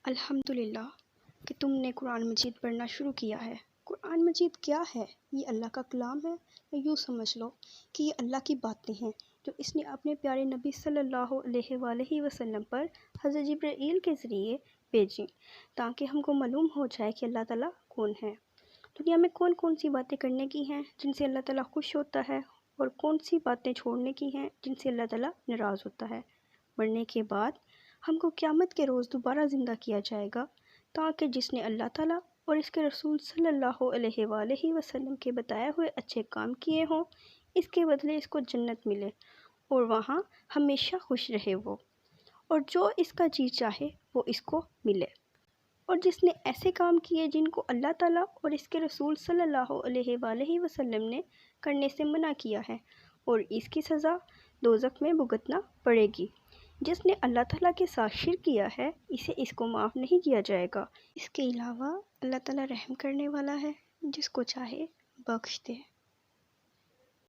الحمدللہ کہ تم نے قرآن مجید پڑھنا شروع کیا ہے۔ قرآن مجید کیا ہے؟ یہ اللہ کا کلام ہے، یا یوں سمجھ لو کہ یہ اللہ کی باتیں ہیں جو اس نے اپنے پیارے نبی صلی اللہ علیہ وآلہ وسلم پر حضرت جبرائیل کے ذریعے بھیجیں، تاکہ ہم کو معلوم ہو جائے کہ اللہ تعالیٰ کون ہے، دنیا میں کون کون سی باتیں کرنے کی ہیں جن سے اللہ تعالیٰ خوش ہوتا ہے، اور کون سی باتیں چھوڑنے کی ہیں جن سے اللہ تعالیٰ ناراض ہوتا ہے۔ مرنے کے بعد ہم کو قیامت کے روز دوبارہ زندہ کیا جائے گا، تاکہ جس نے اللہ تعالیٰ اور اس کے رسول صلی اللہ علیہ وآلہ وسلم کے بتائے ہوئے اچھے کام کیے ہوں، اس کے بدلے اس کو جنت ملے اور وہاں ہمیشہ خوش رہے وہ، اور جو اس کا جی چاہے وہ اس کو ملے۔ اور جس نے ایسے کام کیے جن کو اللہ تعالیٰ اور اس کے رسول صلی اللہ علیہ وآلہ وسلم نے کرنے سے منع کیا ہے، اور اس کی سزا دوزخ میں بھگتنا پڑے گی۔ جس نے اللہ تعالیٰ کے ساتھ شرک کیا ہے، اسے اس کو معاف نہیں کیا جائے گا۔ اس کے علاوہ اللہ تعالیٰ رحم کرنے والا ہے، جس کو چاہے بخش دے۔